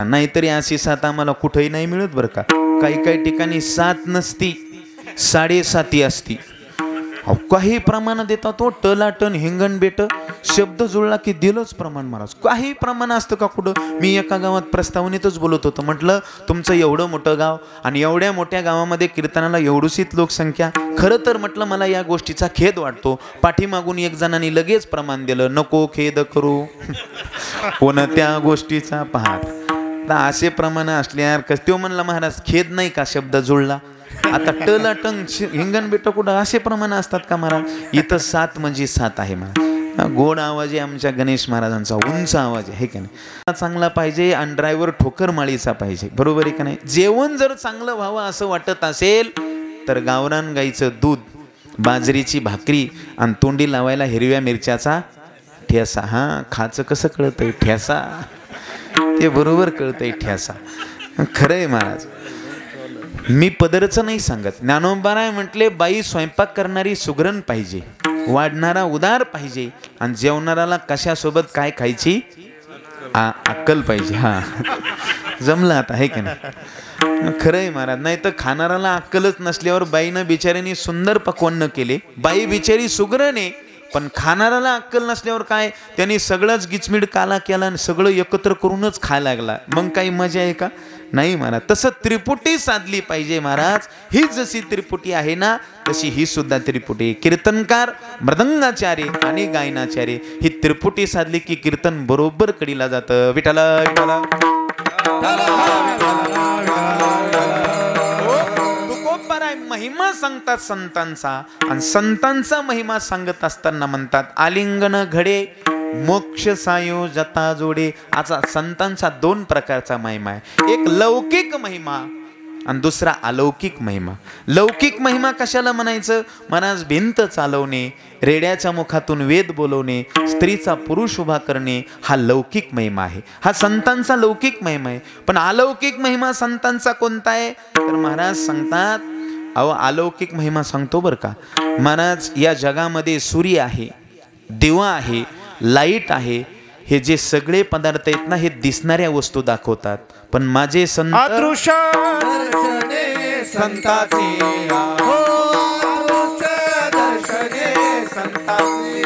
नाहीतरी अशी साथ आम्हाला कुठेही नाही मिळत बरं का. काही काही ठिकाणी 7 नसती 7.5 असती. काही प्रमाण देतात तो टलाटन हिंगण बेट शब्द जुळला की दिलंच प्रमाण महाराज. काही प्रमाण असतं का कुठं. मी एका गावात प्रस्तावनेतच बोलत होतो. म्हटलं तुमचं एवढं मोठं गाव आणि एवढ्या मोठ्या गावामध्ये कीर्तनाला एवढीशीच लोकसंख्या. खरं तर म्हटलं मला या गोष्टीचा खेद वाटतो. पाठीमागून एक जणांनी लगेच प्रमाण दिलं नको खेद करू कोणत्या गोष्टीचा पाहत. असे प्रमाण असल्यावर कस तो म्हणला महाराज खेद नाही का शब्द जुळला. आता टलाटन हिंगण बेट कुठं असे प्रमाण असतात का महाराज. इथं 7 म्हणजे 7 आहे महाराज. गोड आवाज आहे आमच्या गणेश महाराजांचा. उंच आवाज आहे का नाही. चांगला पाहिजे आणि ड्रायव्हर ठोकर माळीचा पाहिजे. बरोबर आहे का नाही. जेवण जर चांगलं व्हावं असं वाटत असेल तर गावरान गाईचं दूध बाजरीची भाकरी आणि तोंडी लावायला हिरव्या मिरच्याचा ठेसा. हां खाचं कसं कळतंय ठेसा ते बरोबर कळतंय ठेसा. खरं आहे महाराज. मी पदरचं नाही सांगत. ज्ञानोबाराय म्हटले बाई स्वयंपाक करणारी सुगरण पाहिजे वाढणारा उदार पाहिजे आणि जेवणाराला कशासोबत काय खायची अक्कल पाहिजे. हा जमलं आता आहे की नाही. खरं आहे महाराज. नाही तर खाणाराला अक्कलच नसल्यावर बाईनं बिचाऱ्याने सुंदर पक्वान्न केले. बाई बिचारी सुगरण आहे पण खाणाराला अक्कल नसल्यावर काय त्यांनी सगळंच गिचमीड काला केला आणि सगळं एकत्र करूनच खायला लागला. मग काही मजा आहे का नाही महाराज. तसं त्रिपुटी साधली पाहिजे महाराज. ही जशी त्रिपुटी आहे ना तशी ही सुद्धा त्रिपुटी. कीर्तनकार मृदंगाचार्य आणि गायनाचार्य ही त्रिपुटी साधली की कीर्तन बरोबर कडीला जातं. विठाला विठाला महिमा सांगतात संतांचा आणि संतांचा महिमा सांगत असताना म्हणतात आलिंगन घडे मोक्ष सायोजता जोडे. आता संतांचा 2 प्रकारचा महिमा आहे. एक लौकिक महिमा आणि दुसरा अलौकिक महिमा. लौकिक महिमा कशाला म्हणायचं महाराज. भिंत चालवणे रेड्याच्या मुखातून वेद बोलवणे स्त्रीचा पुरुष उभा करणे हा लौकिक महिमा आहे. हा संतांचा लौकिक महिमा आहे. पण अलौकिक महिमा संतांचा कोणता आहे तर महाराज सांगतात अहो अलौकिक महिमा सांगतो बरं का महाराज. या जगामध्ये सूर्य आहे दिवा आहे लाईट आहे. हे जे सगळे पदार्थ आहेत ना हे दिसणाऱ्या वस्तू दाखवतात. पण माझे संत अदृश्य दर्शने संताचे दर्शने संताचे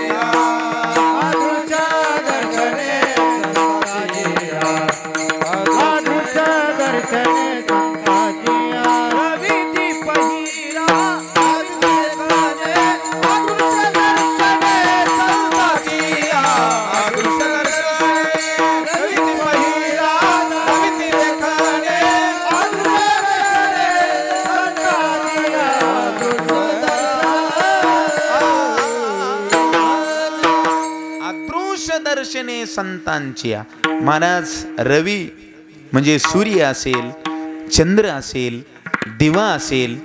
दर्शने संतांची. महाराज रवी म्हणजे सूर्य असेल चंद्र असेल दिवा असेल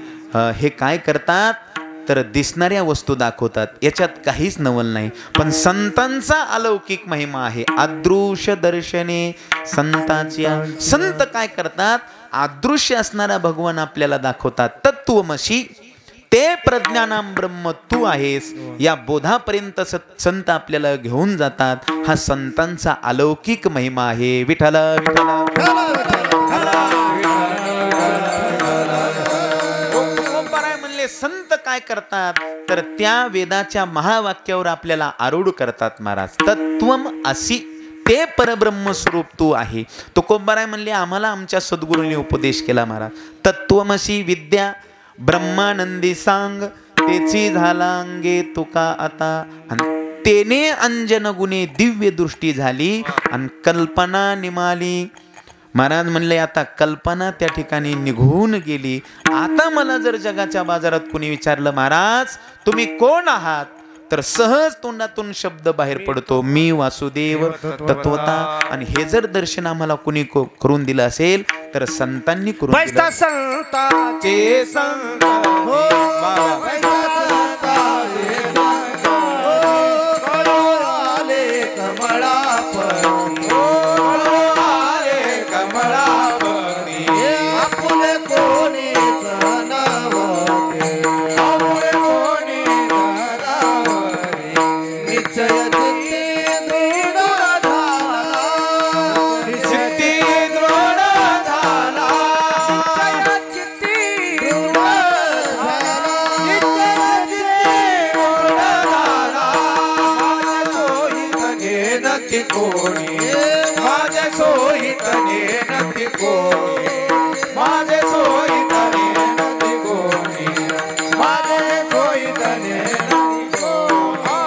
हे काय करतात तर दिसणाऱ्या वस्तू दाखवतात. याच्यात काहीच नवल नाही. पण संतांचा अलौकिक महिमा आहे. अदृश्य दर्शने संतांची. संत काय करतात अदृश्य असणारा भगवान आपल्याला दाखवतात. तत्वमसी ते प्रज्ञानाम ब्रह्म तू आहेस या बोधापर्यंत संत आपल्याला घेऊन जातात. हा संतांचा अलौकिक महिमा आहे. विठाला विठाला म्हणले. संत काय करतात तर त्या वेदाच्या महावाक्यावर आपल्याला आरूढ करतात महाराज. तत्वम असी ते परब्रह्म स्वरूप तू आहे. तुकोबाराय म्हणले आम्हाला आमच्या सद्गुरूंनी उपदेश केला महाराज. तत्वमसी विद्या ब्रह्मानंदी सांग तेची झाला अंगे तुका आता. आणि तेने अंजन गुणे दिव्य दृष्टी झाली आणि कल्पना निमाली. महाराज म्हणले आता कल्पना त्या ठिकाणी निघून गेली. आता मला जर जगाच्या बाजारात कुणी विचारलं महाराज तुम्ही कोण आहात तर सहज तोंडातून शब्द बाहेर पडतो मी वासुदेव तत्वता. आणि हे जर दर्शन आम्हाला कुणी करून दिलं असेल तर संतांनी करून दिलं. संतांचे संत चित्ती सोयीतने नदी कोणी माझे सोयीतने नदी कोणी माझे सोयीतने नदी कोणी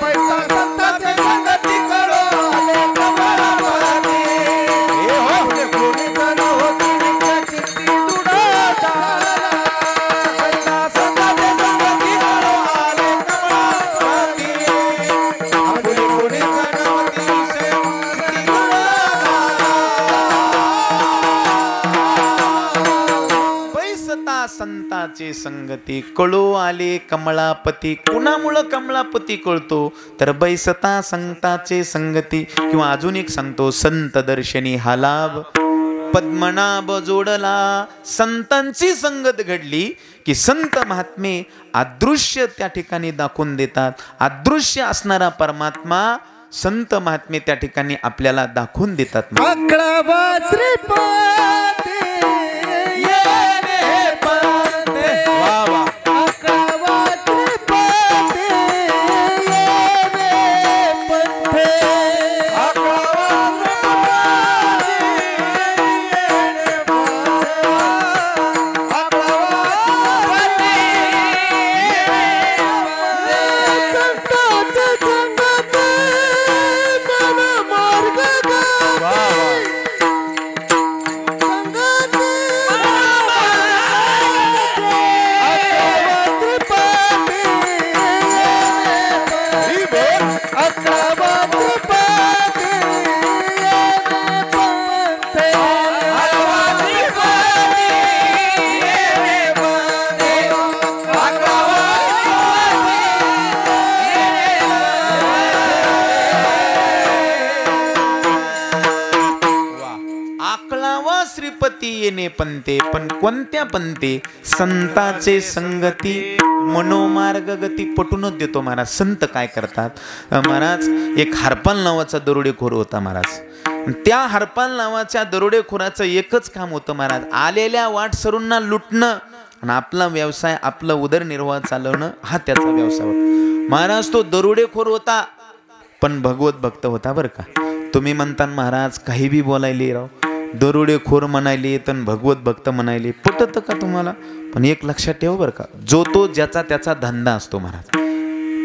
पैसा संतांचे संगती कळो आले कमळावरती हे हो कोणी तर होती नित्य चित्ती दुडाचा पैसा संतांचे संगती कळो आले कमळावरती आपुले कोणी तर होती पैसता संताचे संगती कळो आले कमळापती. कुणामुळं कमळापती कळतो तर बैसता संताचे संगती. किंवा अजून एक सांगतो, संत दर्शनी हा लाभ पद्मनाभ जोडला. संतांची संगत घडली की संत महात्मे अदृश्य त्या ठिकाणी दाखवून देतात. अदृश्य असणारा परमात्मा संत महात्मे त्या ठिकाणी आपल्याला दाखवून देतात. अकळावा श्रीपती येणे पंते वा वा अकळावा श्रीपती येणे पंते अकळावा श्रीपती येणे पंते अकळावा श्रीपती येणे पंते संतांचे संगत मार्ग वा आकळावा श्रीपती येणे पंते. पण कोणत्या पंते? संताचे संगती मनोमार्ग गती. पटूनच देतो महाराज. संत काय करतात महाराज? एक हरपाल नावाचा दरोडेखोर होता महाराज. त्या हरपाल नावाच्या दरोडेखोराचं एकच काम होतं महाराज, आलेल्या वाटसरूंना लुटणं आणि आपला व्यवसाय, आपला उदरनिर्वाह चालवणं हा त्याचा व्यवसाय होता महाराज. तो दरोडेखोर होता पण भगवत भक्त होता बरं का. तुम्ही म्हणता महाराज काही बी बोलायले राव, दरोडेखोर म्हणायले तर भगवत भक्त म्हणायले, पटत का तुम्हाला? पण एक लक्षात ठेव बरं का, जो तो ज्याचा त्याचा धंदा असतो महाराज.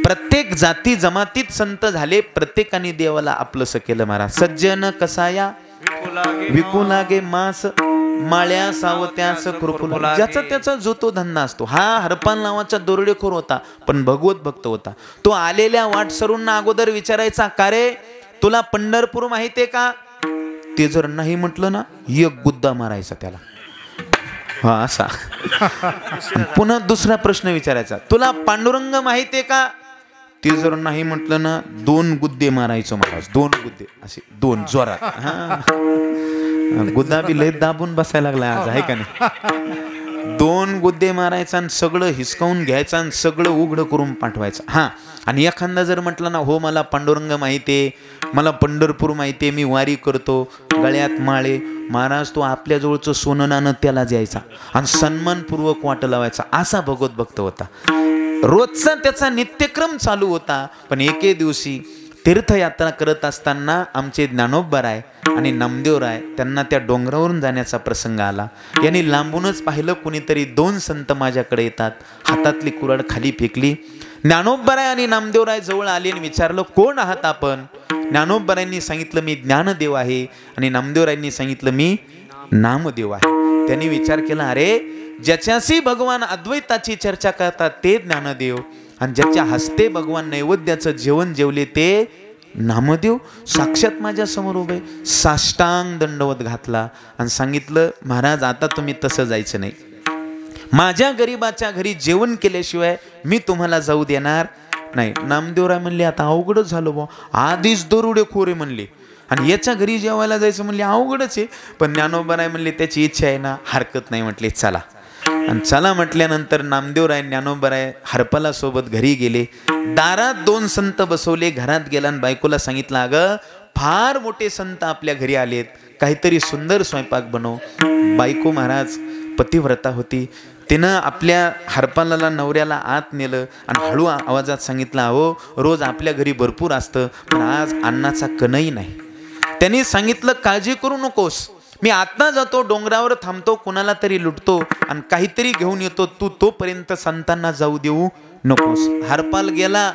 प्रत्येक जाती जमातीत संत झाले, प्रत्येकाने देवाला आपलंसं केलं महाराज. सज्जन कसाया विकू लागे मास, माळ्या सावत्यास खुरपुला. ज्याचा त्याचा जो तो धंदा असतो. हा हरपाल नावाचा दरोडेखोर होता पण भगवत भक्त होता. तो आलेल्या वाटसरूंना अगोदर विचारायचा, का रे तुला पंढरपूर माहितीये का? ते जर नाही म्हटलं ना, एक गुद्दा मारायचा त्याला. हा असा. पुन्हा दुसरा प्रश्न विचारायचा, तुला पांडुरंग माहितीये का? ते जर नाही म्हटलं ना, 2 गुद्दे मारायचो महाराज. 2 गुद्दे असे 2 जोरात. गुद्दा बी लय दाबून बसायला लागला आज, आहे का नाही? 2 गुद्दे मारायचा आणि सगळं हिसकावून घ्यायचं आणि सगळं उघडं करून पाठवायचं. हा, आणि एखादा जर म्हटलं ना, हो मला पांडुरंग माहितीये, मला पंढरपूर माहितीये, मी वारी करतो, गळ्यात माळे, महाराज तो आपल्या जवळचं सोनं नाणं त्याला द्यायचा आणि सन्मानपूर्वक वाट लावायचा. असा भगवत भक्त होता. रोजचा त्याचा नित्यक्रम चालू होता. पण एके दिवशी तीर्थयात्रा करत असताना आमचे ज्ञानोबराय आणि नामदेवराय त्यांना त्या डोंगरावरून जाण्याचा प्रसंग आला. यांनी लांबूनच पाहिलं, कुणीतरी 2 संत माझ्याकडे येतात. हातातली कुऱ्हाड खाली फेकली. ज्ञानोबराय आणि नामदेवराय जवळ आले आणि विचारलं, कोण आहात आपण? ज्ञानोबरायांनी सांगितलं, मी ज्ञानदेव आहे. आणि नामदेवरायांनी सांगितलं, मी नामदेव आहे. त्यांनी विचार केला, अरे ज्याच्याशी भगवान अद्वैताची चर्चा करतात ते ज्ञानदेव, आणि ज्याच्या हस्ते भगवान नैवेद्याचं जेवण जेवले ते नामदेव साक्षात माझ्या समोर उभे. साष्टांग दंडवत घातला आणि सांगितलं, महाराज आता तुम्ही तसं जायचं नाही. माझ्या गरीबाच्या घरी जेवण केल्याशिवाय मी तुम्हाला जाऊ देणार नाही. नामदेवराय म्हणले, आता अवघडच झालं बा, आधीच दरोडेखोर आहे म्हणले आणि याच्या घरी जेवायला जायचं म्हणले, अवघडच आहे. पण ज्ञानोबराय म्हणले, त्याची इच्छा आहे ना, हरकत नाही म्हटले, चला. आणि चला म्हटल्यानंतर नामदेवराय ज्ञानोबराय हरपाला सोबत घरी गेले. दारात 2 संत बसवले. घरात गेला आणि बायकोला सांगितलं, अगं फार मोठे संत आपल्या घरी आलेत, काहीतरी सुंदर स्वयंपाक बनव. बायको महाराज पतिव्रता होती. तिनं आपल्या हरपालाला नवऱ्याला आत नेलं आणि हळू आवाजात सांगितलं, अहो रोज आपल्या घरी भरपूर असतं पण आज अन्नाचा कणही नाही. त्यांनी सांगितलं, काळजी करू नकोस, मी आता जातो, डोंगरावर थांबतो, कुणाला तरी लुटतो आणि काहीतरी घेऊन येतो, तू तोपर्यंत संतांना जाऊ देऊ नकोस. हरपाल गेला,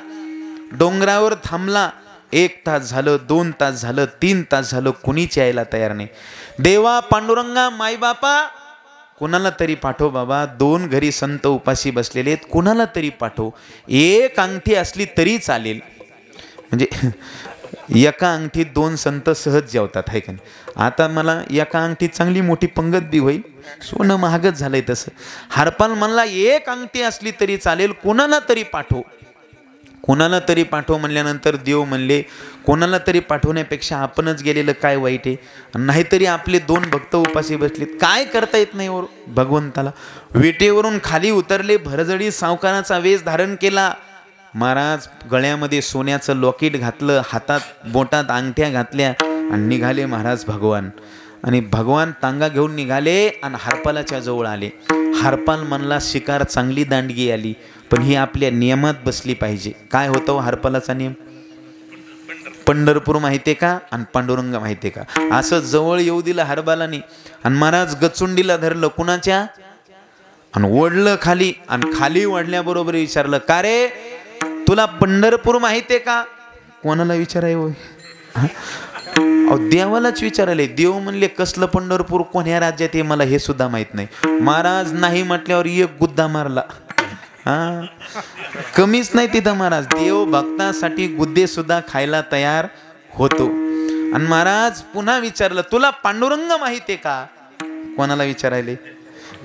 डोंगरावर थांबला. 1 तास झालं, 2 तास झालं, 3 तास झालं, कुणीच यायला तयार नाही. देवा पांडुरंगा, माईबापा, कुणाला तरी पाठव बाबा. 2 घरी संत उपाशी बसलेले आहेत, कुणाला तरी पाठव. 1 अंगठी असली तरी चालेल. म्हणजे एका अंगठीत 2 संत सहज जेवतात, आहे का नाही. आता मला एका अंगठीत चांगली मोठी पंगत बी होईल. सोनं महागच झालंय तसं. हरपाल म्हणला 1 अंगठी असली तरी चालेल, कुणाला तरी पाठव. कोणाला तरी पाठव म्हणल्यानंतर देव म्हणले, कोणाला तरी पाठवण्यापेक्षा आपणच गेलेलं काय वाईट आहे. नाहीतरी आपले 2 भक्त उपाशी बसलेत, काय करता येत नाही भगवंताला. विटेवरून खाली उतरले, भरजडी सावकाराचा वेश धारण केला. महाराज गळ्यामध्ये सोन्याचं लॉकेट घातलं, हातात बोटात अंगठ्या घातल्या आणि निघाले महाराज भगवान. आणि भगवान तांगा घेऊन निघाले आणि हरपालाच्या जवळ आले. हरपाल म्हणला शिकार चांगली दांडगी आली, पण ही आपल्या नियमात बसली पाहिजे. काय होतं हरपालाचा नियम? पंढरपूर माहितीये का आणि पांडुरंग माहितीये का. असं जवळ येऊ दिलं हरपालाने आणि महाराज गचुंडीला धरलं कुणाच्या आणि ओढलं खाली. आणि खाली ओढल्याबरोबर विचारलं, का रे तुला पंढरपूर माहितीये का? कोणाला विचाराय होय? देवालाच विचारले. देव म्हणले कसलं पंढरपूर, कोण्या राज्यात आहे मला हे सुद्धा माहित नाही. महाराज नाही म्हटल्यावर 1 गुद्दा मारला. कमीच नाही तिथं महाराज. देव भक्तासाठी गुद्दे सुद्धा खायला तयार होतो. आणि महाराज पुन्हा विचारलं, तुला पांडुरंग माहितीये का? कोणाला विचारायले?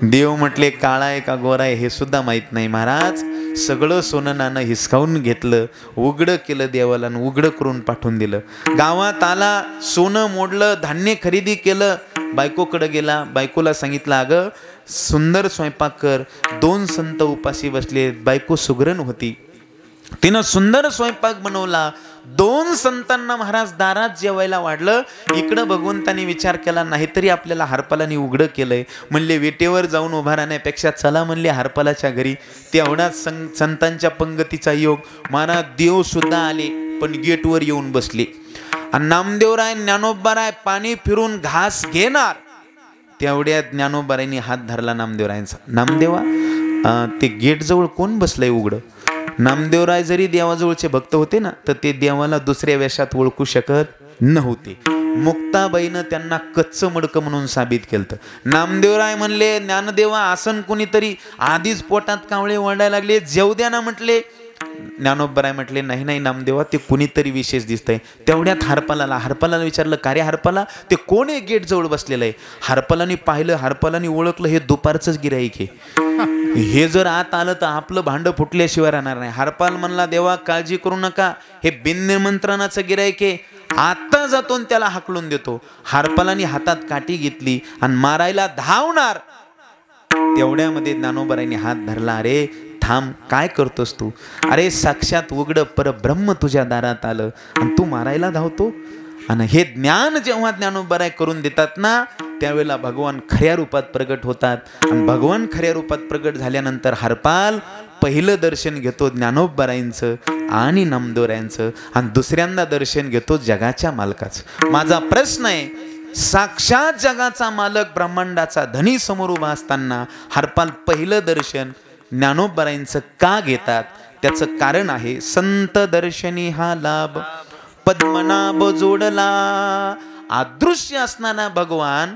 देव म्हटले काळा आहे का गोरा आहे हे सुद्धा माहित नाही. महाराज सगळं सोनं नाणं हिसकावून घेतलं, उघडं केलं देवाला आणि उघडं करून पाठवून दिलं. गावात आला, सोनं मोडलं, धान्य खरेदी केलं, बायकोकडे गेला. बायकोला सांगितलं, अगं सुंदर स्वयंपाक कर. 2 संत उपाशी बसले, बायको सुगरण होती, तिनं सुंदर स्वयंपाक बनवला. 2 संतांना महाराज दारात जेवायला वाढलं. इकडं भगवंतानी विचार केला, नाहीतरी आपल्याला हरपालाने उघडं केलंय. म्हणले विटेवर जाऊन उभा राहण्यापेक्षा चला म्हणले हरपालाच्या घरी. तेवढाच संतांच्या पंगतीचा योग. महाराज देव सुद्धा आले, पण गेटवर येऊन बसले. आणि नामदेवराय ज्ञानोबाराय पाणी फिरून घास घेणार. तेवढ्या ज्ञानोबारायनी हात धरला नामदेवरायांचा. नामदेवा, ते गेट जवळ कोण बसलंय उघडं? नामदेवराय जरी देवाजवळचे भक्त होते ना, तर ते देवाला दुसऱ्या वेशात ओळखू शकत नव्हते. मुक्ताबाईनं त्यांना कच्चं मडकं म्हणून साबित केलं. नामदेवराय म्हणले, ज्ञानदेवा आसन कोणीतरी, आधीच पोटात कावळे ओरडायला लागले, जेव द्या ना म्हटले. ज्ञानोबराय म्हटले, नाही नाही नामदेवा, ते कुणीतरी विशेष दिसतंय. तेवढ्यात हरपालाला विचारलं, का रे हरपाला, ते कोण आहे गेट जवळ बसलेलं आहे? हरपालाने पाहिलं, हरपालाने ओळखलं, हे दुपारचंच गिराईक आहे. हे जर आत आलं तर आपलं भांड फुटल्याशिवाय राहणार नाही. हरपाल म्हणला, देवा काळजी करू नका, हे बिननिमंत्रणाचं गिराईक आहे, आता जातो त्याला हाकलून देतो. हरपालाने हातात काठी घेतली आणि मारायला धावणार. तेवढ्यामध्ये ज्ञानोबरायने हात धरला. अरे थांब, काय करतोस तू? अरे साक्षात उघड परब्रह्म तुझ्या दारात आलं आणि तू मारायला धावतो. आणि हे ज्ञान जेव्हा ज्ञानोबराय करून देतात ना, त्यावेळेला भगवान खऱ्या रूपात प्रगट होतात. आणि भगवान खऱ्या रूपात प्रगट झाल्यानंतर हरपाल पहिलं दर्शन घेतो ज्ञानोबरायांचं आणि नामदेवरायांचं, आणि दुसऱ्यांदा दर्शन घेतो जगाच्या मालकाचं. माझा प्रश्न आहे, साक्षात जगाचा मालक ब्रह्मांडाचा धनी समोर उभा असताना हरपाल पहिलं दर्शन ज्ञानोबरायांचं का घेतात? त्याचं कारण आहे, संत दर्शनी हा लाभ पद्मनाभ जोडला. अदृश्य असणारा भगवान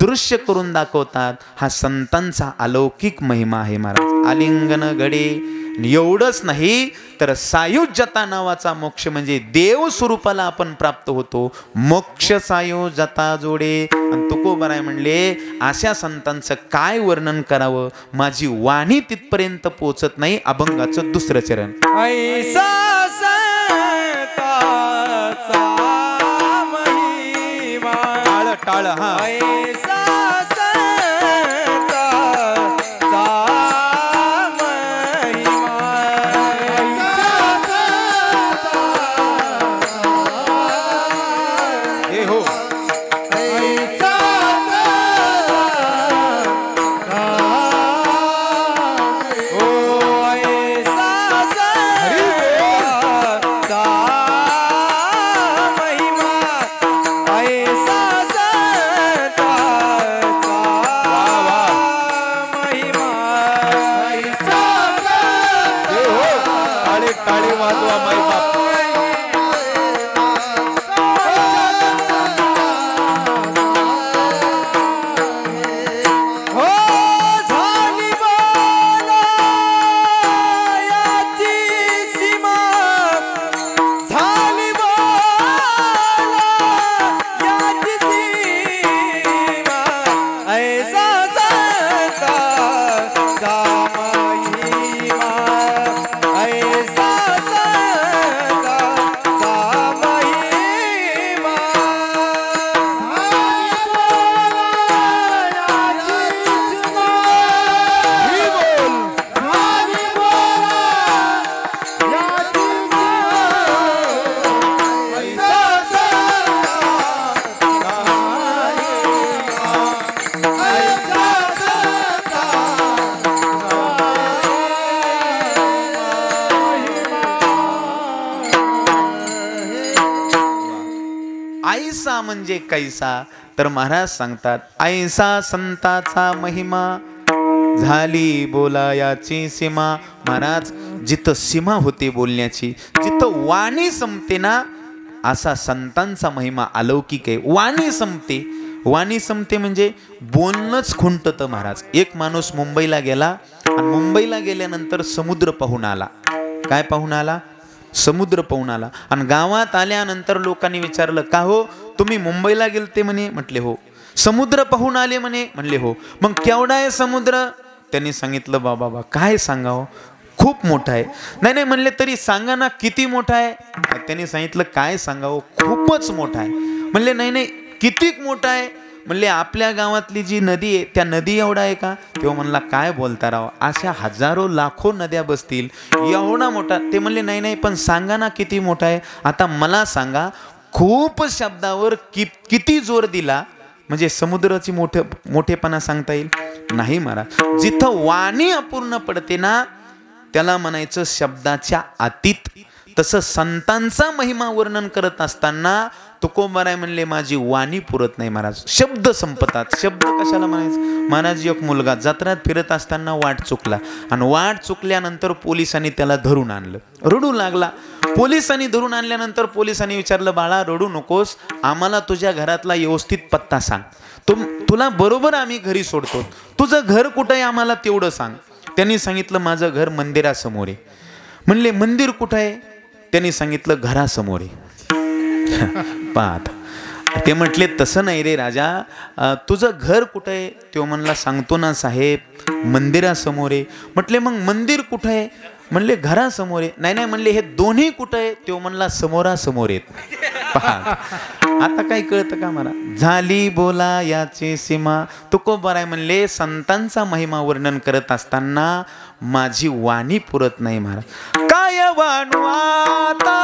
दृश्य करून दाखवतात. हा संतांचा अलौकिक महिमा आहे महाराज. आलिंगन घडे. एवढंच नाही तर सायुज्यता नावाचा मोक्ष, म्हणजे देव स्वरूपाला आपण प्राप्त होतो. मोक्ष सायुज्यता जोडे. आणि तुकोबाराय म्हणले, अशा संतांचं काय वर्णन करावं, माझी वाणी तिथपर्यंत पोहोचत नाही. अभंगाचं दुसरं चरण. ऐसा संताचा महिमा. टाळ हा. ऐसा संताचा महिमा. हे हो. ऐसा संताचा महिमा. ऐसा संताचा टाळी वाजवा माई बाप. हो झाली बोलायाची सीमा, झाली बोलायाची सीमा, ऐसा संता चा महिमा, ऐसा संता चा महिमा. ऐसा म्हणजे कैसा, तर महाराज सांगतात ऐसा संताचा महिमा, झाली बोलायाची सीमा. महाराज जिथं सीमा होते बोलण्याची, जिथं वाणी संपते ना, असा संतांचा महिमा अलौकिक आहे. वाणी संपते, वाणी संपते म्हणजे बोलणंच खुंटतं. महाराज एक माणूस मुंबईला गेला आणि मुंबईला गेल्यानंतर समुद्र पाहून आला. काय पाहून आला? समुद्र पाहून आला. आणि गावात आल्यानंतर लोकांनी विचारलं, का हो तुम्ही मुंबईला गेलते म्हणे? म्हटले हो. समुद्र पाहून आले म्हणे? म्हणले हो. मग केवढा आहे समुद्र? त्यांनी सांगितलं, बाबा काय सांगावं, खूप मोठा आहे. नाही नाही म्हणले, तरी सांगा ना किती मोठा आहे? त्यांनी सांगितलं, काय सांगावं, खूपच मोठा आहे. म्हणले नाही नाही कितीक मोठा आहे? म्हणले आपल्या गावातली जी नदी आहे त्या नदी एवढा आहे का? तेव्हा म्हणला, काय बोलता राव, अशा हजारो लाखो नद्या बसतील, एवढा मोठा? ते म्हणले नाही नाही पण सांगा ना किती मोठा आहे. आता मला सांगा, खूप शब्दावर किती जोर दिला म्हणजे समुद्राची मोठेपणा सांगता येईल? नाही महाराज. जिथं वाणी अपूर्ण पडते ना, त्याला म्हणायचं शब्दाच्या अतीत. तसं संतांचा महिमा वर्णन करत असताना तुकोबाराय म्हणले, माझी वाणी पुरत नाही महाराज, शब्द संपतात. शब्द कशाला म्हणायचं? महाराज एक मुलगा जत्रात फिरत असताना वाट चुकला, आणि वाट चुकल्यानंतर पोलिसांनी त्याला धरून आणलं. रडू लागला. पोलिसांनी धरून आणल्यानंतर पोलिसांनी विचारलं, बाळा रडू नकोस, आम्हाला तुझ्या घरातला व्यवस्थित पत्ता सांग, तुला बरोबर आम्ही घरी सोडतो, तुझं घर कुठं आहे आम्हाला तेवढं सांग. त्यांनी सांगितलं, माझं घर मंदिरासमोर आहे. म्हणले मंदिर कुठं आहे? त्यांनी सांगितलं, घरासमोर आहे. पाहत ते म्हटले, तसं नाही रे राजा, तुझं घर कुठं आहे? तो म्हणला, सांगतो ना साहेब, मंदिरासमोर आहे. म्हटले मग मंदिर कुठं आहे? म्हणले घरासमोर आहे. नाही नाही म्हणले, हे दोन्ही कुठं आहे? तो म्हणला, समोरासमोर आहेत. पाहत आता काय कळतं का मला? झाली बोला याची सीमा. तुकोबाराय म्हणले, संतांचा महिमा वर्णन करत असताना माझी वाणी पुरत नाही महाराज. काय वाणू आता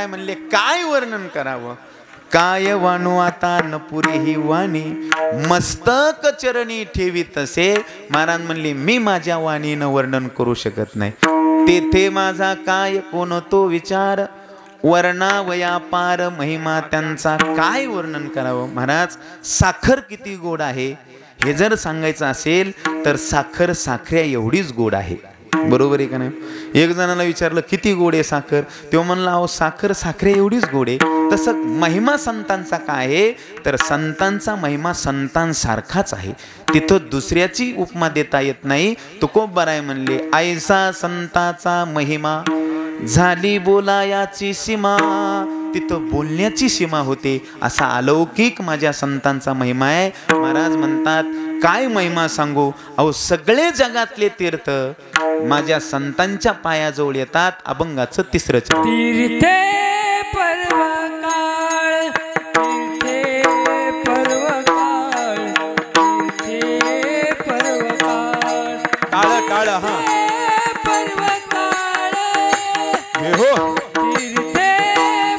म्हणले, काय वर्णन करावं? काय वाणू आता न पुरे ही वाणी, मस्तक चरणी ठेवी तसे. महाराज म्हणले, मी माझ्या वाणीनं वर्णन करू शकत नाही. तेथे माझा काय कोण तो विचार, वर्णावया पार महिमा त्यांचा काय वर्णन करावं? महाराज साखर किती गोड आहे हे जर सांगायचं असेल तर साखर साखऱ्या एवढीच गोड आहे. बरोबर आहे का नाही? एक जणाला विचारलं किती गोड आहे साखर, तेव्हा म्हणला अहो साखर साखरे एवढीच गोड आहे. तसं महिमा संतांचा काय आहे तर संतांचा महिमा संतांसारखाच आहे. तिथं दुसऱ्याची उपमा देता येत नाही. तुकोबराय म्हणले ऐसा संताचा महिमा झाली बोलायाची सीमा. तिथं बोलण्याची सीमा होते. असा अलौकिक माझ्या संतांचा महिमा आहे. महाराज म्हणतात काय महिमा सांगू, अहो सगळे जगातले तीर्थ माझ्या संतांच्या पायाजवळ येतात. अभंगाचं तिसरं चरण. तीर्थे पर्वकाळ, तीर्थे पर्वकाळ, तीर्थे पर्वकाळ, टाळ टाळ हा पर्वकाळ, हे हो तीर्थे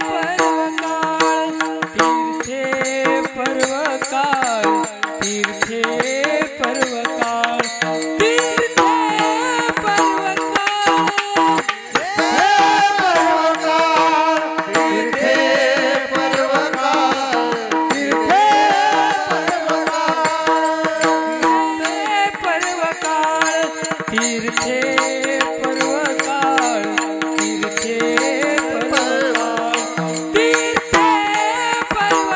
पर्वकाळ, तीर्थे पर्वकाळ, तीर्थे पर्वकाळ, तीर्थे पर्वकाळ, तीर्थे पर्वकाळ, तीर्थे पर्वकाळ, तीर्थे पर्वकाळ, तीर्थे पर्वकाळ, तीर्थे पर्वकाळ,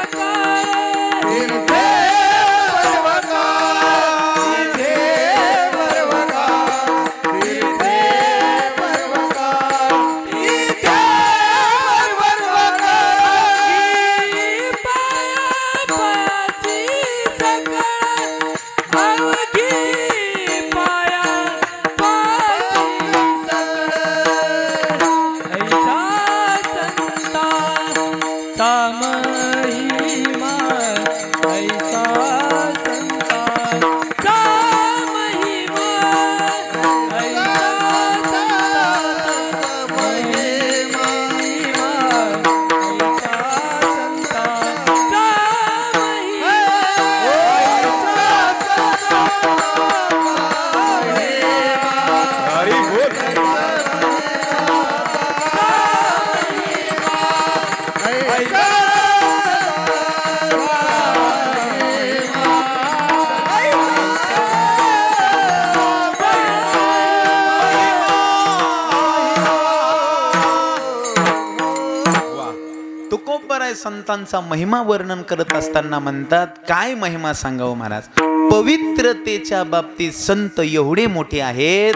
तीर्थे तुकोबराय संतांचा महिमा वर्णन करत असताना म्हणतात काय महिमा सांगावं महाराज. पवित्रतेच्या बाबतीत संत एवढे मोठे आहेत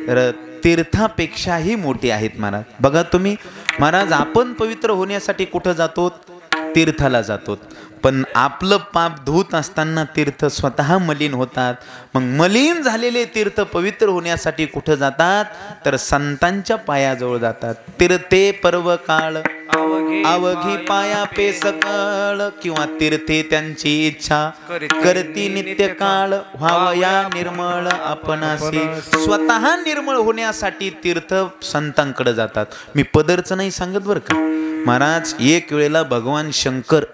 तर तीर्थापेक्षाही मोठे आहेत महाराज. बघा तुम्ही महाराज, आपण पवित्र होण्यासाठी कुठं जातो? तीर्थाला जातो. पण आपलं पाप धूत असताना तीर्थ स्वतः मलिन होतात. मग मलिन झालेले तीर्थ पवित्र होण्यासाठी कुठं जातात तर संतांच्या पायाजवळ जातात. तीर्थे पर्वकाळ अवघी पाया पे सकळ, किंवा तीर्थे त्यांची इच्छा करती नित्य काळ. व्हावया निर्मळ आपणासी, स्वतः निर्मळ होण्यासाठी तीर्थ संतांकडे जातात. मी पदरचं नाही सांगत बरं का महाराज. एक वेळेला भगवान शंकर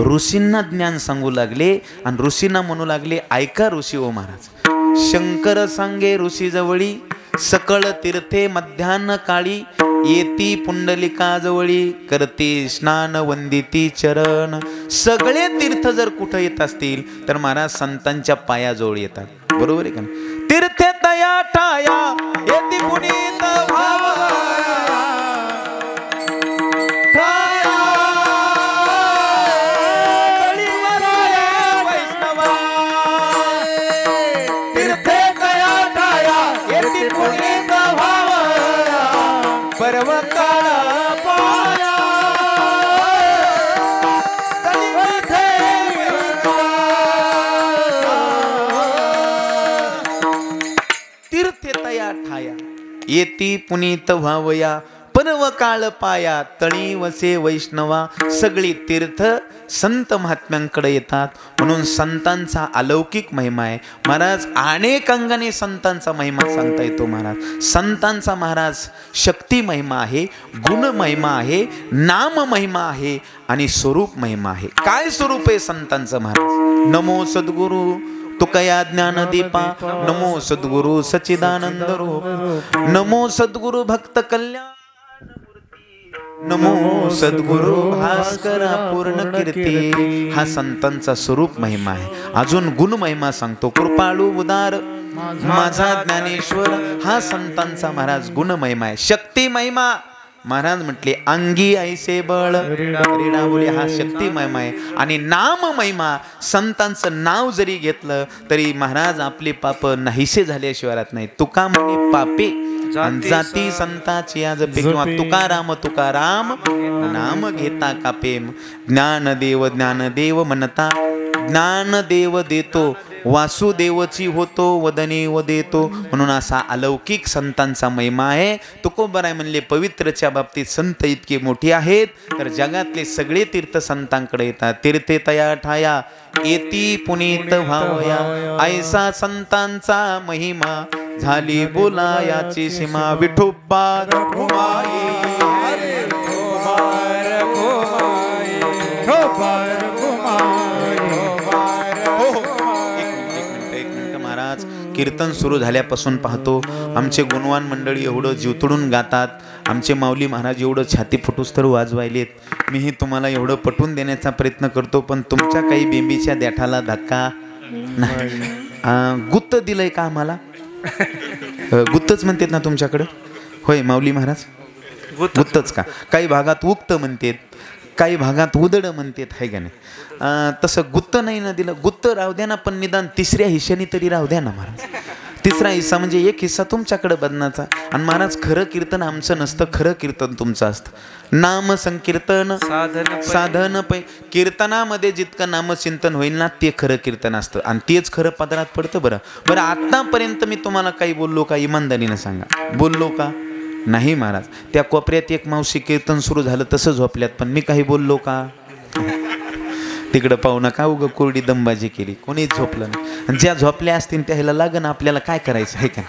ऋषींना ज्ञान सांगू लागले आणि ऋषींना म्हणू लागले ऐका ऋषी ओ महाराज. शंकर सांगे ऋषी जवळी सकळ तीर्थे मध्यान्ह काळी, येती पुंडलिका जवळी करते स्नान वंदिती चरण. सगळे तीर्थ जर कुठं येत असतील तर महाराज संतांच्या पायाजवळ येतात. बरोबर आहे का? तीर्थे तया ठाया येती पुनीत भाव, पर्वकाळ पाया तीर्थे तया ठाया येती पुनीत व्हावया. पर्वकाळ पाया तळी वसे वैष्णवा. सगळी तीर्थ संत महात्म्यांकडे येतात. म्हणून संतांचा अलौकिक महिमा आहे महाराज. अनेक अंगाने संतांचा महिमा सांगता येतो महाराज. संतांचा महाराज शक्ती महिमा आहे, गुण महिमा आहे, नाम महिमा आहे आणि स्वरूप महिमा आहे. काय स्वरूप आहे संतांचं महाराज? नमो सद्गुरु तुकया ज्ञान दीपा, नमो सद्गुरु सच्चिदानंद रूप, नमो सद्गुरु भक्त कल्याण, नमो सद्गुरु भास्करा पूर्ण कीर्ती. हा संतांचा स्वरूप महिमा आहे. अजून गुण महिमा सांगतो. कृपाळू उदार माझा ज्ञानेश्वर हा संतांचा महाराज गुण महिमा आहे, शक्ती महिमा. महाराज म्हटले अंगी ऐसे बळ रेडा बोले हा शक्ती महिमा आहे. आणि नाम महिमा, संतांचं नाव जरी घेतलं तरी महाराज आपले पाप नाहीसे झाल्याशिवाय राहत नाही. तुका म्हणे पापे जाती संताची आज किंवा तुकाराम तुकाराम नाम घेता कापे. ज्ञानदेव म्हणता ज्ञानदेव देतो, वासुदेवची होतो वदनी वदेतो. म्हणून असा अलौकिक संतांचा महिमा आहे. तुकोबराय म्हणले पवित्रच्या बाबतीत संत इतके मोठे आहेत तर जगातले सगळे तीर्थ संतांकडे येतात. तीर्थे तया ठाया येती पुनीत व्हावया, ऐसा संतांचा महिमा झाली बोला याची सीमा. विठोबा रखुमाई कीर्तन सुरू झाल्यापासून पाहतो आमचे गुणवान मंडळी एवढं जीवतोडून गातात, आमचे माऊली महाराज एवढं छाती फुटूस तर वाजवायलेत. मीही तुम्हाला एवढं पटवून देण्याचा प्रयत्न करतो पण तुमच्या काही बेंबीच्या देठाला धक्का नाही. गुत्त दिलंय का आम्हाला? गुत्तच म्हणतात ना तुमच्याकडं? होय माऊली महाराज गुत्तच का? काही भागात उक्त म्हणतात, काही भागात उदड म्हणतात, आहे का नाही? तसं गुत्त नाही ना दिलं. गुत्त राहू द्या ना पण निदान तिसऱ्या हिश्श्यानी तरी राहू द्या ना महाराज. तिसरा हिस्सा म्हणजे एक हिस्सा तुमच्याकडे बदनाचा. आणि महाराज खरं कीर्तन आमचं नसतं, खरं कीर्तन तुमचं असतं. नाम संकीर्तन साधन पै. कीर्तनामध्ये जितकं नामचिंतन होईल ना ते खरं कीर्तन असतं आणि तेच खरं पदरात पडतं. बरं आतापर्यंत मी तुम्हाला काही बोललो का? इमानदारीनं सांगा, बोललो का? नाही महाराज. त्या कोपऱ्यात एक मावशी कीर्तन सुरू झालं तसं झोपल्यात पण मी काही बोललो का? तिकडं पाहू नका, उगं कोरडी दमबाजी केली, कोणीच झोपलं नाही. आणि ज्या झोपल्या असतील त्याला लागन आपल्याला काय करायचं आहे का?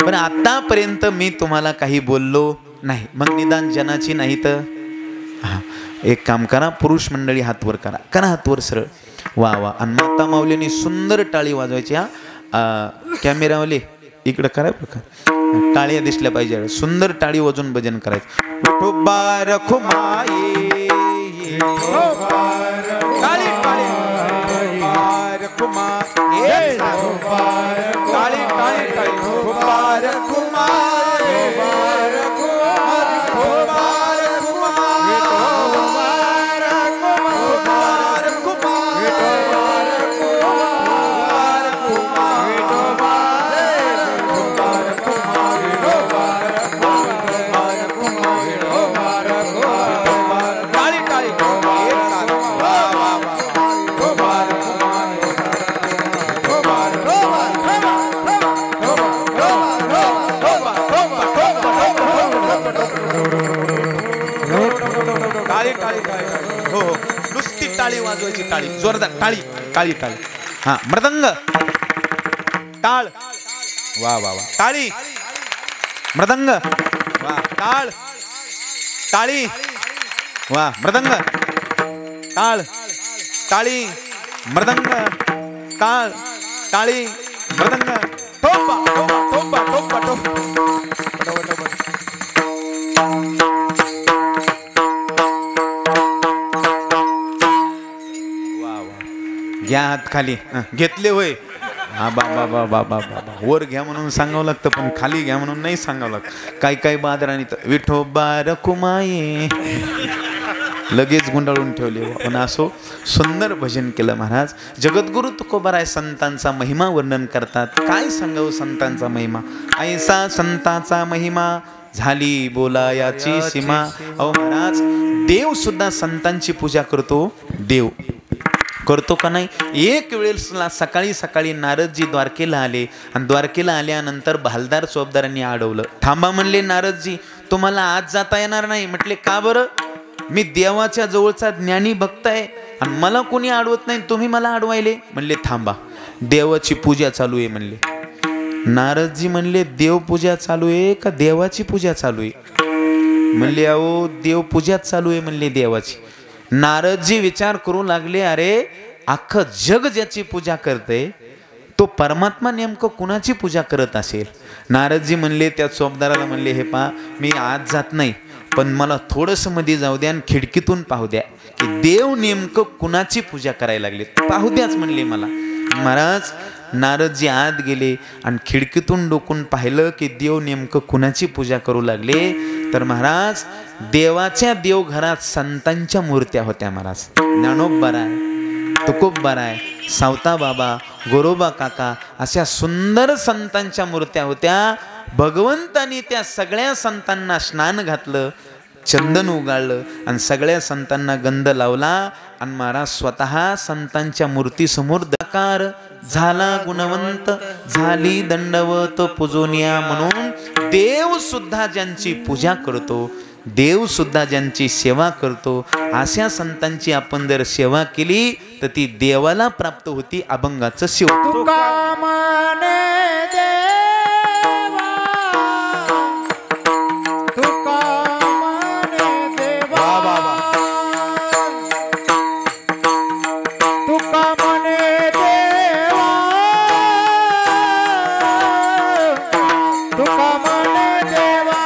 पण आतापर्यंत मी तुम्हाला काही बोललो नाही. मग निदान जनाची नाही तर एक काम करा, पुरुष मंडळी हात वर करा, करा हात वर सरळ. वा वा. आणि माता माऊलीने सुंदर टाळी वाजवायची. कॅमेरावाले इकडं करा बरं का, टाळ्या दिसल्या पाहिजे. सुंदर टाळी वाजवून भजन करायचं. विठोबा रखुमाई काळी काळी काळी काळी टाळी वाजवायची, टाळी जोरदार, टाळी काळी टाळी. हा मृदंग टाळ. वा वा वा. टाळी मृदंग. वा टाळ टाळी. वा मृदंग टाळ टाळी मृदंग टाळ टाळी मृदंग. टोपा टोपा टोपा टोपा घ्या हात खाली. घेतले होय? हा बाबा बाबा बाबा बाबा. वर घ्या म्हणून सांगावं लागतं पण खाली घ्या म्हणून नाही सांगावं लागतं. काही बादराणी तर विठोबा रखुमाई लगेच गुंडाळून ठेवले. पण असो सुंदर भजन केलं महाराज. जगद्गुरु तुकोबाराय संतांचा महिमा वर्णन करतात. काय सांगावं संतांचा महिमा? ऐसा संतांचा महिमा झाली बोला याची सीमा. अहो महाराज देव सुद्धा संतांची पूजा करतो. देव करतो का नाही? एक वेळेला सकाळी सकाळी नारदजी द्वारकेला आले आणि द्वारकेला आल्यानंतर भालदार चोपदारांनी अडवलं. थांबा म्हणले नारदजी, तुम्हाला आज जाता येणार नाही. म्हटले का बरं? मी देवाच्या जवळचा ज्ञानी भक्त आहे आणि मला कोणी अडवत नाही, तुम्ही मला अडवायले. म्हणले थांबा, देवाची पूजा चालू आहे म्हणले. नारदजी म्हणले देवपूजा चालू आहे का देवाची पूजा चालू आहे? म्हणले अहो देवपूजाच चालू आहे म्हणले देवाची. नारदजी विचार करू लागले, अरे अख्खं जग ज्याची पूजा करते तो परमात्मा नेमकं कुणाची पूजा करत असेल? नारदजी म्हणले त्या चोपदाराला, म्हणले हे पहा मी आज जात नाही पण मला थोडंसं मध्ये जाऊ द्या आणि खिडकीतून पाहू द्या की देव नेमकं कुणाची पूजा करायला लागले, पाहू द्याच म्हणले मला. महाराज नारदजी आत गेले आणि खिडकीतून डोकून पाहिलं की देव नेमकं कुणाची पूजा करू लागले. तर महाराज देवाच्या देवघरात संतांच्या मूर्त्या होत्या. महाराज ज्ञानोबराय, तुकोबराय, सावता बाबा, गोरोबा काका अशा सुंदर संतांच्या मूर्त्या होत्या. भगवंतानी त्या सगळ्या संतांना स्नान घातलं, चंदन उगाळलं आणि सगळ्या संतांना गंध लावला. आणि महाराज स्वतः संतांच्या मूर्तीसमोर दकार झाला गुणवंत, झाली दंडवत पूजोनिया. म्हणून देव सुद्धा ज्यांची पूजा करतो, देव सुद्धा ज्यांची सेवा करतो, अशा संतांची आपण जर सेवा केली तर ती देवाला प्राप्त होती अभंगाचं शिव. तुका म्हणे देवा, तुका म्हणे देवा, तुका म्हणे देवा, तुका म्हणे देवा,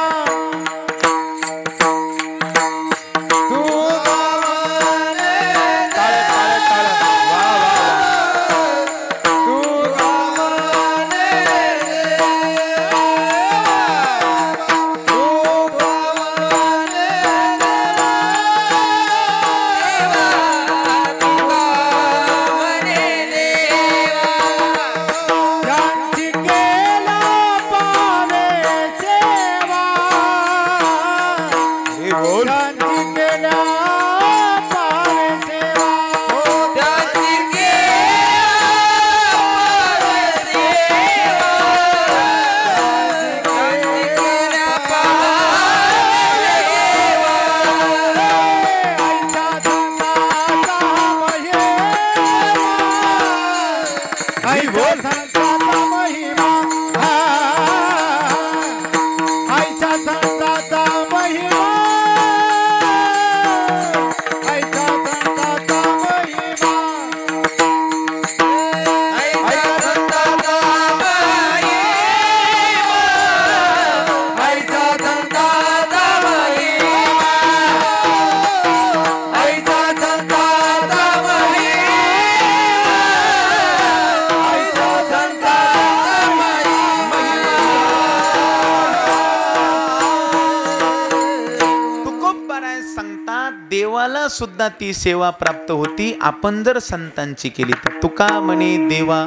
देवाला सुद्धा ती सेवा प्राप्त होती आपण जर संतांची केली तर. तुका म्हणे देवा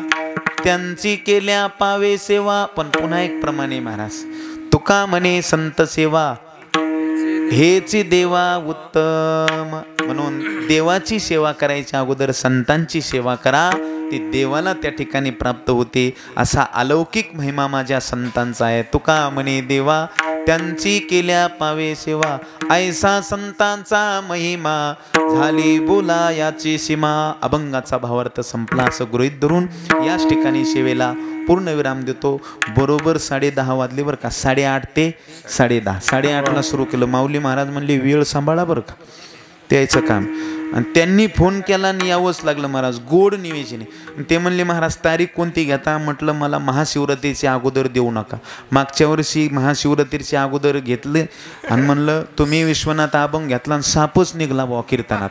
त्यांची केल्या पावे सेवा. पण पुन्हा एक प्रमाणे महाराज, तुका म्हणे संत सेवा हेची देवा उत्तम. म्हणून देवाची सेवा करायच्या अगोदर संतांची सेवा करा, ती देवाला त्या ठिकाणी प्राप्त होते. असा अलौकिक महिमा माझ्या संतांचा आहे. तुका म्हणे देवा त्यांची केल्या पावे सेवा, ऐसा संतांचा महिमा झाली बोला याची सीमा. अभंगाचा भावार्थ संपला असं गृहीत धरून याच ठिकाणी सेवेला पूर्ण विराम देतो. बरोबर 10:30 वाजले बरं का. 8:30 ते 10:30, 8:30ला सुरू केलं. माऊली महाराज म्हणले वेळ सांभाळा बरं का, त्याचं काम. आणि त्यांनी फोन केला आणि यावंच लागलं महाराज. गोड निवेदन आहे. ते म्हणले महाराज तारीख कोणती घेता? म्हटलं मला महाशिवरात्रीच्या अगोदर देऊ नका. मागच्या वर्षी महाशिवरात्रीच्या अगोदर घेतले आणि म्हणलं तुम्ही विश्वनाथ अभंग घेतला आणि सापच निघला बुवा कीर्तनात.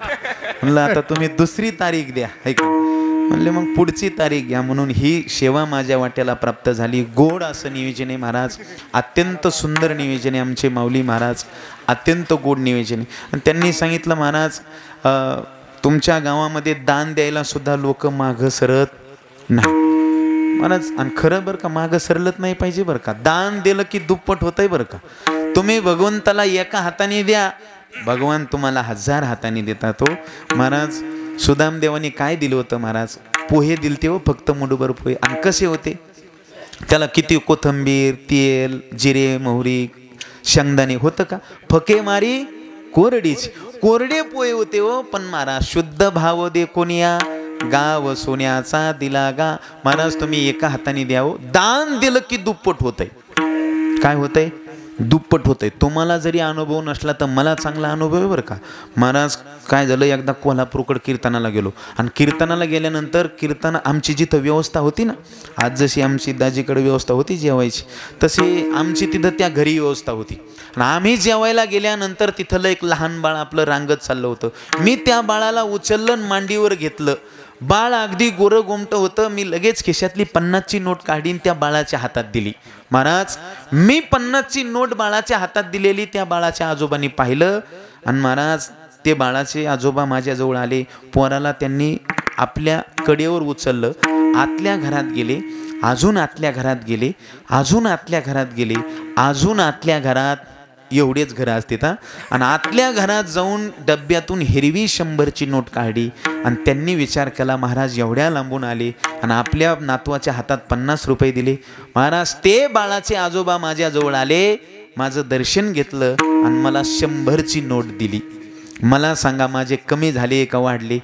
म्हणलं आता तुम्ही दुसरी तारीख द्या. ऐक म्हणले मग पुढची तारीख घ्या. म्हणून ही सेवा माझ्या वाट्याला प्राप्त झाली. गोड असं नियोजन आहे महाराज, अत्यंत सुंदर नियोजन आहे आमचे माऊली महाराज, अत्यंत गोड नियोजन आहे. आणि त्यांनी सांगितलं महाराज तुमच्या गावामध्ये दान द्यायला सुद्धा लोक मागं सरत नाही महाराज. आणि खरं बरं का, मागं सरलत नाही पाहिजे बरं का. दान दिलं की दुप्पट होतंय बरं का. तुम्ही भगवंताला एका हाताने द्या, भगवान तुम्हाला 1000 हाताने देतात. हो महाराज सुदामदेवानी काय दिलं होतं महाराज? पोहे दिलते हो, फक्त मुठभर पोहे. आणि कसे होते? त्याला किती कोथिंबीर, तेल, जिरे, मोहरी, शेंगदाणे होतं का? फके मारी कोरडीच, कोरडे पोहे होते हो. पण महाराज शुद्ध भाव दे कोणिया, गाव सोन्याचा दिला गा. महाराज तुम्ही एका हाताने द्यावं. दान दिलं की दुप्पट होतंय. काय होतंय? दुप्पट होतंय. तुम्हाला जरी अनुभव नसला तर मला चांगला अनुभव आहे बरं का. महाराज काय झालं, एकदा कोल्हापूरकडे कीर्तनाला गेलो. आणि कीर्तनाला गेल्यानंतर कीर्तन आमची जिथं व्यवस्था होती ना, आज जशी आमची दाजीकडे व्यवस्था होती जेवायची, तशी आमची तिथं त्या घरी व्यवस्था होती. आणि आम्ही जेवायला गेल्यानंतर तिथलं एक लहान बाळ आपलं रांगत चाललं होतं. मी त्या बाळाला उचललं मांडीवर घेतलं. बाळ अगदी गोरं गोमटं होतं. मी लगेच खिशातली 50ची नोट काढीन त्या बाळाच्या हातात दिली. महाराज मी 50ची नोट बाळाच्या हातात दिलेली त्या बाळाच्या आजोबांनी पाहिलं आणि महाराज ते बाळाचे आजोबा माझ्याजवळ आले. पोराला त्यांनी आपल्या कडेवर उचललं, आतल्या घरात गेले, अजून आतल्या घरात गेले, अजून आतल्या घरात गेले, अजून आतल्या घरात, एवढेच घरं असतात हा. आणि आतल्या घरात जाऊन डब्यातून हिरवी 100ची नोट काढली आणि त्यांनी विचार केला महाराज एवढ्या लांबून आले आणि आपल्या नातवाच्या हातात 50 रुपये दिले. महाराज ते बाळाचे आजोबा माझ्याजवळ आले, माझं दर्शन घेतलं आणि मला 100ची नोट दिली. मला सांगा माझे कमी झाले का वाढले?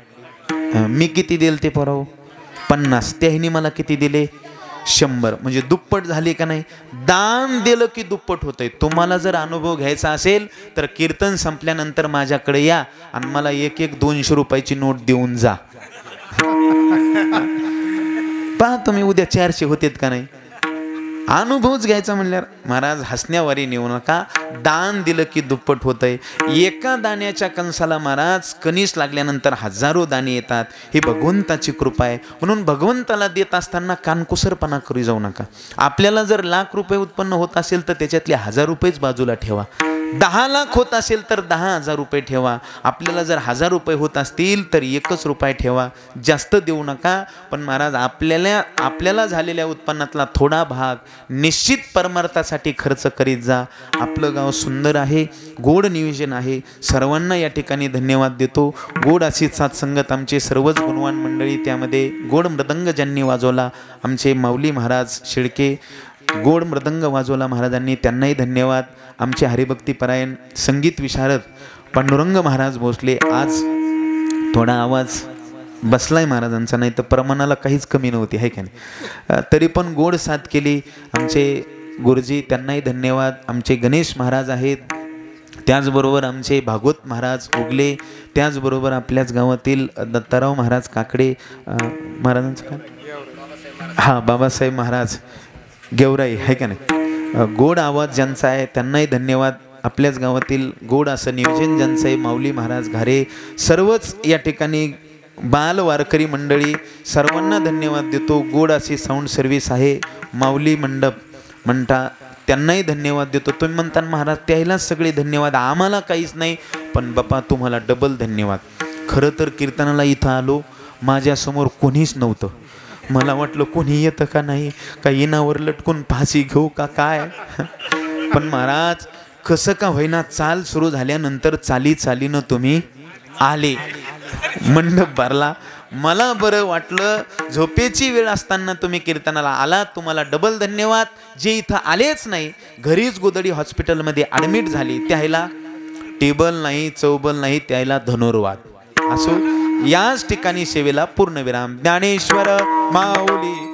मी किती दिले ते पोराव? 50. त्याने मला किती दिले? 100. म्हणजे दुप्पट झाले का नाही? दान दिलं की दुप्पट होतंय. तुम्हाला जर अनुभव घ्यायचा असेल तर कीर्तन संपल्यानंतर माझ्याकडे या आणि मला एक 200 रुपयाची नोट देऊन जा. पहा तुम्ही उद्या 400 होतेत का नाही? अनुभवच घ्यायचा म्हणल्यावर महाराज हसण्यावारी नेऊ नका. दान दिलं की दुप्पट होतंय. एका दाण्याच्या कणसाला महाराज कणीस लागल्यानंतर हजारो दाणे येतात. ही भगवंताची कृपा आहे. म्हणून भगवंताला देत असताना कानकुसरपणा करू जाऊ नका. आपल्याला जर लाख रुपये उत्पन्न होत असेल तर त्याच्यातले 1000 रुपयेच बाजूला ठेवा. 10 लाख होत असेल तर 10,000 रुपये ठेवा. आपल्याला जर 1000 रुपये होत असतील तर 1 रुपया ठेवा. जास्त देऊ नका. पण महाराज आपल्याला झालेल्या उत्पन्नातला थोडा भाग निश्चित परमार्थासाठी खर्च करीत जा. आपलं गाव सुंदर आहे, गोड नियोजन आहे. सर्वांना या ठिकाणी धन्यवाद देतो. गोड अशी साथसंगत आमचे सर्वच गुणवान मंडळी, त्यामध्ये गोड मृदंग ज्यांनी वाजवला आमचे माऊली महाराज शेळके, गोड मृदंग वाजवला महाराजांनी, त्यांनाही धन्यवाद. आमचे हरिभक्तीपरायण संगीत विशारद पांडुरंग महाराज भोसले. आज थोडा आवाज बसलाय महाराजांचा, नाही तर प्रमाणाला काहीच कमी नव्हती आहे का नाही. तरी पण गोड साथ केली आमचे गुरुजी, त्यांनाही धन्यवाद. आमचे गणेश महाराज आहेत, त्याचबरोबर आमचे भागवत महाराज उगले, त्याचबरोबर आपल्याच गावातील दत्ताराव महाराज काकडे महाराजांचं काय, हां बाबासाहेब महाराज गेवराई आहे का नाही. गोड आवाज ज्यांचा आहे त्यांनाही धन्यवाद. आपल्याच गावातील गोड असं नियोजन ज्यांचं आहे माऊली महाराज घारे, सर्वच या ठिकाणी बाल वारकरी मंडळी, सर्वांना धन्यवाद देतो. गोड अशी साऊंड सर्व्हिस आहे माऊली मंडप म्हणता, त्यांनाही धन्यवाद देतो. तुम्ही म्हणता महाराज त्यालाच सगळे धन्यवाद, आम्हाला काहीच नाही. पण बापा तुम्हाला डबल धन्यवाद. खरं तर कीर्तनाला इथं आलो, माझ्यासमोर कोणीच नव्हतं. मला वाटलं कोणी येतं का नाही, का इनावर लटकून फाशी घेऊ का काय. पण महाराज कसं का होईना चाल सुरू झाल्यानंतर चालीनं तुम्ही आले, मंडप भरला. मला बरं वाटलं. झोपेची वेळ असताना तुम्ही कीर्तनाला आलात, तुम्हाला डबल धन्यवाद. जे इथं आलेच नाही, घरीच गोदडी हॉस्पिटलमध्ये ॲडमिट झाली, त्याला टेबल नाही चौबल नाही, त्याला धनुर्वाद असो. याच ठिकाणी सेवेला पूर्णविराम. ज्ञानेश्वर माऊली